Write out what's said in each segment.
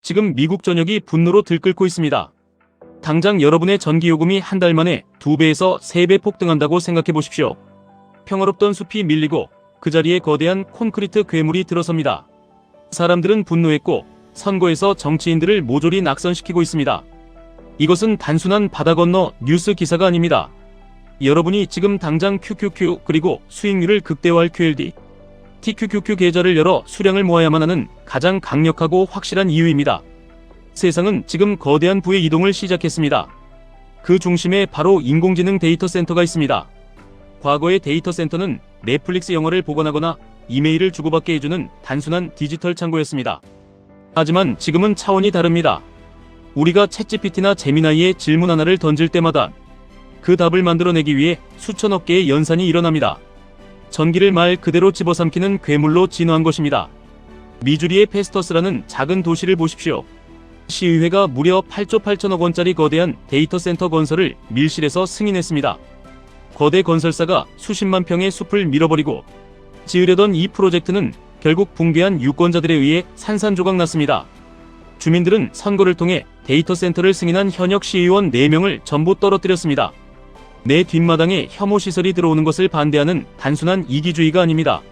지금 미국 전역이 분노로 들끓고 있습니다. 당장 여러분의 전기요금이 한 달 만에 2배에서 3배 폭등한다고 생각해 보십시오. 평화롭던 숲이 밀리고 그 자리에 거대한 콘크리트 괴물이 들어섭니다. 사람들은 분노했고 선거에서 정치인들을 모조리 낙선시키고 있습니다. 이것은 단순한 바다 건너 뉴스 기사가 아닙니다. 여러분이 지금 당장 QQQ 그리고 수익률을 극대화할 QLD, TQQQ 계좌를 열어 수량을 모아야만 하는 가장 강력하고 확실한 이유입니다. 세상은 지금 거대한 부의 이동을 시작했습니다. 그 중심에 바로 인공지능 데이터 센터가 있습니다. 과거의 데이터 센터는 넷플릭스 영화를 보관하거나 이메일을 주고받게 해주는 단순한 디지털 창고였습니다. 하지만 지금은 차원이 다릅니다. 우리가 챗GPT나 제미나이에 질문 하나를 던질 때마다 그 답을 만들어내기 위해 수천억 개의 연산이 일어납니다. 전기를 말 그대로 집어삼키는 괴물로 진화한 것입니다. 미주리의 페스터스라는 작은 도시를 보십시오. 시의회가 무려 8조 8천억 원짜리 거대한 데이터 센터 건설을 밀실에서 승인했습니다. 거대 건설사가 수십만 평의 숲을 밀어버리고 지으려던 이 프로젝트는 결국 붕괴한 유권자들에 의해 산산조각 났습니다. 주민들은 선거를 통해 데이터 센터를 승인한 현역 시의원 4명을 전부 떨어뜨렸습니다. 내 뒷마당에 혐오 시설이 들어오는 것을 반대하는 단순한 이기주의가 아닙니다.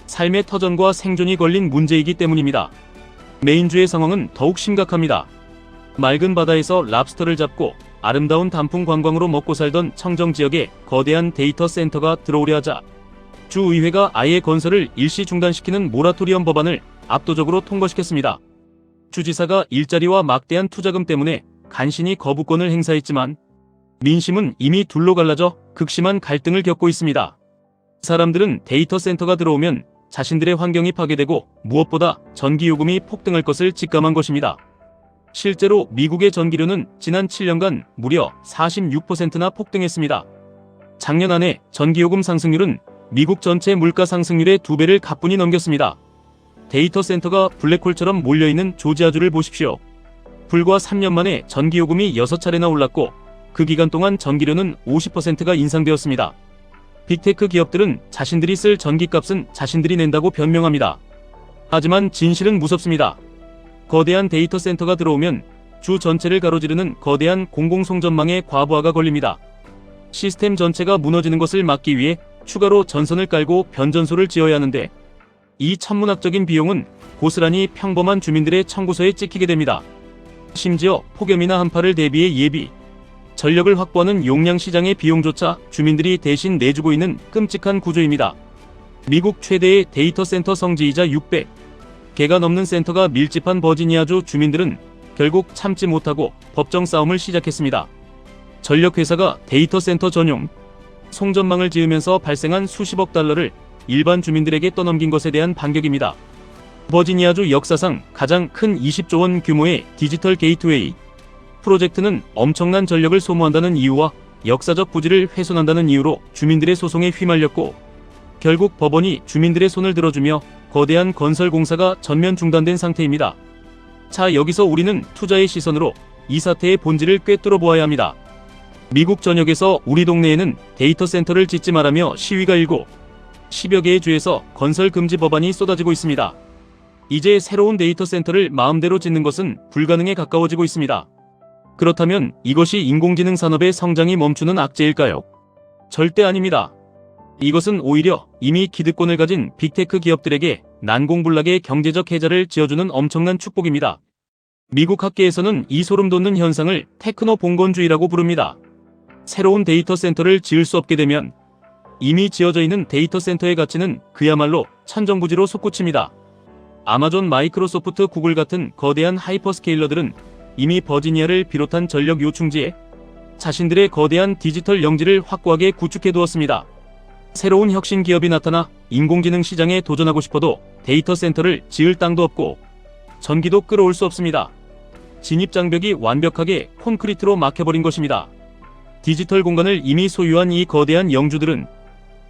삶의 터전과 생존이 걸린 문제이기 때문입니다. 메인주의 상황은 더욱 심각합니다. 맑은 바다에서 랍스터를 잡고 아름다운 단풍 관광으로 먹고 살던 청정 지역에 거대한 데이터 센터가 들어오려 하자 주의회가 아예 건설을 일시 중단시키는 모라토리엄 법안을 압도적으로 통과시켰습니다. 주지사가 일자리와 막대한 투자금 때문에 간신히 거부권을 행사했지만 민심은 이미 둘로 갈라져 극심한 갈등을 겪고 있습니다. 사람들은 데이터 센터가 들어오면 자신들의 환경이 파괴되고 무엇보다 전기요금이 폭등할 것을 직감한 것입니다. 실제로 미국의 전기료는 지난 7년간 무려 46%나 폭등했습니다. 작년 한 해 전기요금 상승률은 미국 전체 물가 상승률의 2배를 가뿐히 넘겼습니다. 데이터 센터가 블랙홀처럼 몰려있는 조지아주를 보십시오. 불과 3년 만에 전기요금이 6차례나 올랐고 그 기간 동안 전기료는 50%가 인상되었습니다. 빅테크 기업들은 자신들이 쓸 전기값은 자신들이 낸다고 변명합니다. 하지만 진실은 무섭습니다. 거대한 데이터 센터가 들어오면 주 전체를 가로지르는 거대한 공공송전망에 과부하가 걸립니다. 시스템 전체가 무너지는 것을 막기 위해 추가로 전선을 깔고 변전소를 지어야 하는데 이 천문학적인 비용은 고스란히 평범한 주민들의 청구서에 찍히게 됩니다. 심지어 폭염이나 한파를 대비해 예비 전력을 확보하는 용량 시장의 비용조차 주민들이 대신 내주고 있는 끔찍한 구조입니다. 미국 최대의 데이터 센터 성지이자 600개가 넘는 센터가 밀집한 버지니아주 주민들은 결국 참지 못하고 법정 싸움을 시작했습니다. 전력회사가 데이터 센터 전용 송전망을 지으면서 발생한 수십억 달러를 일반 주민들에게 떠넘긴 것에 대한 반격입니다. 버지니아주 역사상 가장 큰 20조 원 규모의 디지털 게이트웨이 프로젝트는 엄청난 전력을 소모한다는 이유와 역사적 부지를 훼손한다는 이유로 주민들의 소송에 휘말렸고 결국 법원이 주민들의 손을 들어주며 거대한 건설 공사가 전면 중단된 상태입니다. 자, 여기서 우리는 투자의 시선으로 이 사태의 본질을 꿰뚫어 보아야 합니다. 미국 전역에서 우리 동네에는 데이터 센터를 짓지 말라며 시위가 일고 10여 개의 주에서 건설 금지 법안이 쏟아지고 있습니다. 이제 새로운 데이터 센터를 마음대로 짓는 것은 불가능에 가까워지고 있습니다. 그렇다면 이것이 인공지능 산업의 성장이 멈추는 악재일까요? 절대 아닙니다. 이것은 오히려 이미 기득권을 가진 빅테크 기업들에게 난공불락의 경제적 혜자를 지어주는 엄청난 축복입니다. 미국 학계에서는 이 소름돋는 현상을 테크노 봉건주의라고 부릅니다. 새로운 데이터 센터를 지을 수 없게 되면 이미 지어져 있는 데이터 센터의 가치는 그야말로 천정부지로 솟구칩니다. 아마존, 마이크로소프트, 구글 같은 거대한 하이퍼스케일러들은 이미 버지니아를 비롯한 전력 요충지에 자신들의 거대한 디지털 영지를 확고하게 구축해두었습니다. 새로운 혁신 기업이 나타나 인공지능 시장에 도전하고 싶어도 데이터 센터를 지을 땅도 없고 전기도 끌어올 수 없습니다. 진입장벽이 완벽하게 콘크리트로 막혀버린 것입니다. 디지털 공간을 이미 소유한 이 거대한 영주들은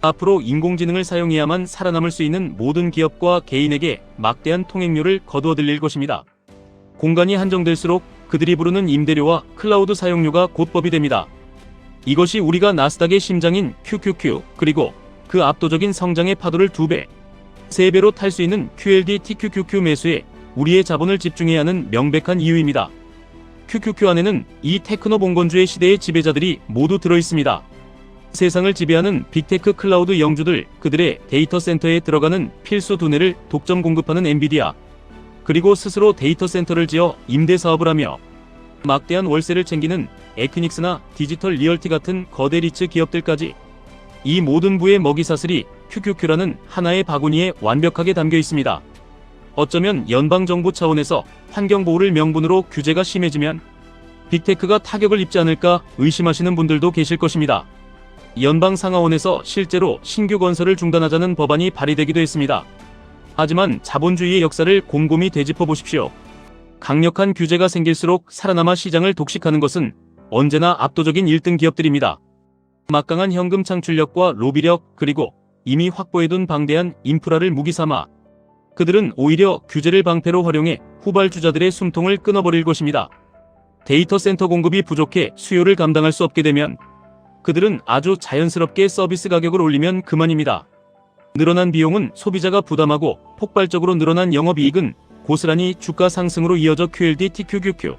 앞으로 인공지능을 사용해야만 살아남을 수 있는 모든 기업과 개인에게 막대한 통행료를 거두어 들릴 것입니다. 공간이 한정될수록 그들이 부르는 임대료와 클라우드 사용료가 곧 법이 됩니다. 이것이 우리가 나스닥의 심장인 QQQ 그리고 그 압도적인 성장의 파도를 2배, 3배로 탈 수 있는 QLD TQQQ 매수에 우리의 자본을 집중해야 하는 명백한 이유입니다. QQQ 안에는 이 테크노 봉건주의 시대의 지배자들이 모두 들어있습니다. 세상을 지배하는 빅테크 클라우드 영주들, 그들의 데이터 센터에 들어가는 필수 두뇌를 독점 공급하는 엔비디아, 그리고 스스로 데이터 센터를 지어 임대 사업을 하며 막대한 월세를 챙기는 에퀴닉스나 디지털 리얼티 같은 거대 리츠 기업들까지, 이 모든 부의 먹이사슬이 QQQ라는 하나의 바구니에 완벽하게 담겨 있습니다. 어쩌면 연방정부 차원에서 환경보호를 명분으로 규제가 심해지면 빅테크가 타격을 입지 않을까 의심하시는 분들도 계실 것입니다. 연방상하원에서 실제로 신규 건설을 중단하자는 법안이 발의되기도 했습니다. 하지만 자본주의의 역사를 곰곰이 되짚어 보십시오. 강력한 규제가 생길수록 살아남아 시장을 독식하는 것은 언제나 압도적인 1등 기업들입니다. 막강한 현금 창출력과 로비력, 그리고 이미 확보해둔 방대한 인프라를 무기 삼아 그들은 오히려 규제를 방패로 활용해 후발주자들의 숨통을 끊어버릴 것입니다. 데이터 센터 공급이 부족해 수요를 감당할 수 없게 되면 그들은 아주 자연스럽게 서비스 가격을 올리면 그만입니다. 늘어난 비용은 소비자가 부담하고 폭발적으로 늘어난 영업이익은 고스란히 주가 상승으로 이어져 QLD, TQQQ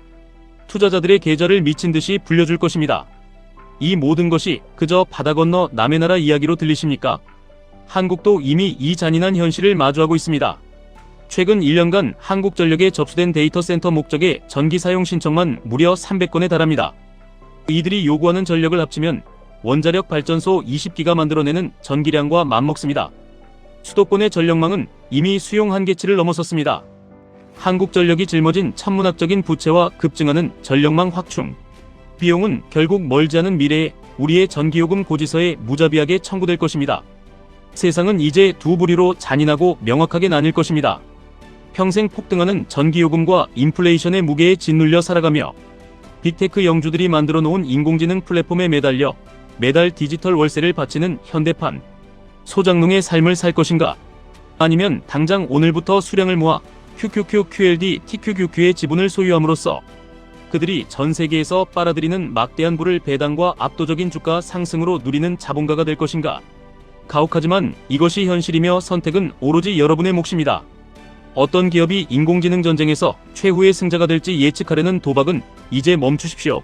투자자들의 계좌를 미친 듯이 불려줄 것입니다. 이 모든 것이 그저 바다 건너 남의 나라 이야기로 들리십니까? 한국도 이미 이 잔인한 현실을 마주하고 있습니다. 최근 1년간 한국전력에 접수된 데이터 센터 목적의 전기 사용 신청만 무려 300건에 달합니다. 이들이 요구하는 전력을 합치면 원자력 발전소 20기가 만들어내는 전기량과 맞먹습니다. 수도권의 전력망은 이미 수용 한계치를 넘어섰습니다. 한국전력이 짊어진 천문학적인 부채와 급증하는 전력망 확충 비용은 결국 멀지 않은 미래에 우리의 전기요금 고지서에 무자비하게 청구될 것입니다. 세상은 이제 두 부류로 잔인하고 명확하게 나뉠 것입니다. 평생 폭등하는 전기요금과 인플레이션의 무게에 짓눌려 살아가며 빅테크 영주들이 만들어 놓은 인공지능 플랫폼에 매달려 매달 디지털 월세를 바치는 현대판 소장농의 삶을 살 것인가? 아니면 당장 오늘부터 수량을 모아 QQQ, QLD, TQQQ의 지분을 소유함으로써 그들이 전 세계에서 빨아들이는 막대한 부를 배당과 압도적인 주가 상승으로 누리는 자본가가 될 것인가? 가혹하지만 이것이 현실이며 선택은 오로지 여러분의 몫입니다. 어떤 기업이 인공지능 전쟁에서 최후의 승자가 될지 예측하려는 도박은 이제 멈추십시오.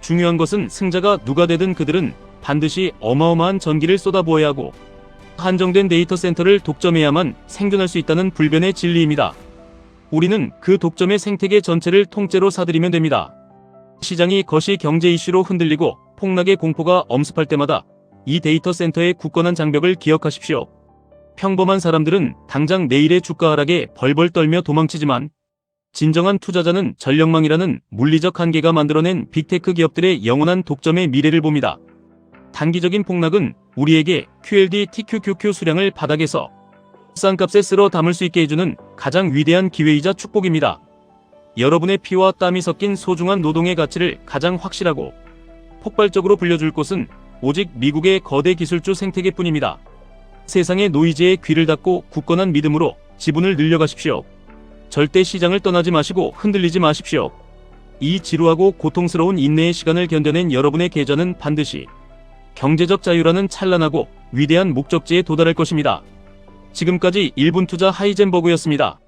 중요한 것은 승자가 누가 되든 그들은 반드시 어마어마한 전기를 쏟아부어야 하고 한정된 데이터 센터를 독점해야만 생존할 수 있다는 불변의 진리입니다. 우리는 그 독점의 생태계 전체를 통째로 사들이면 됩니다. 시장이 거시 경제 이슈로 흔들리고 폭락의 공포가 엄습할 때마다 이 데이터 센터의 굳건한 장벽을 기억하십시오. 평범한 사람들은 당장 내일의 주가 하락에 벌벌 떨며 도망치지만 진정한 투자자는 전력망이라는 물리적 한계가 만들어낸 빅테크 기업들의 영원한 독점의 미래를 봅니다. 단기적인 폭락은 우리에게 QLD, TQQQ 수량을 바닥에서 싼 값에 쓸어 담을 수 있게 해주는 가장 위대한 기회이자 축복입니다. 여러분의 피와 땀이 섞인 소중한 노동의 가치를 가장 확실하고 폭발적으로 불려줄 곳은 오직 미국의 거대 기술주 생태계뿐입니다. 세상의 노이즈에 귀를 닫고 굳건한 믿음으로 지분을 늘려가십시오. 절대 시장을 떠나지 마시고 흔들리지 마십시오. 이 지루하고 고통스러운 인내의 시간을 견뎌낸 여러분의 계좌는 반드시 경제적 자유라는 찬란하고 위대한 목적지에 도달할 것입니다. 지금까지 1분 투자 하이젠버그였습니다.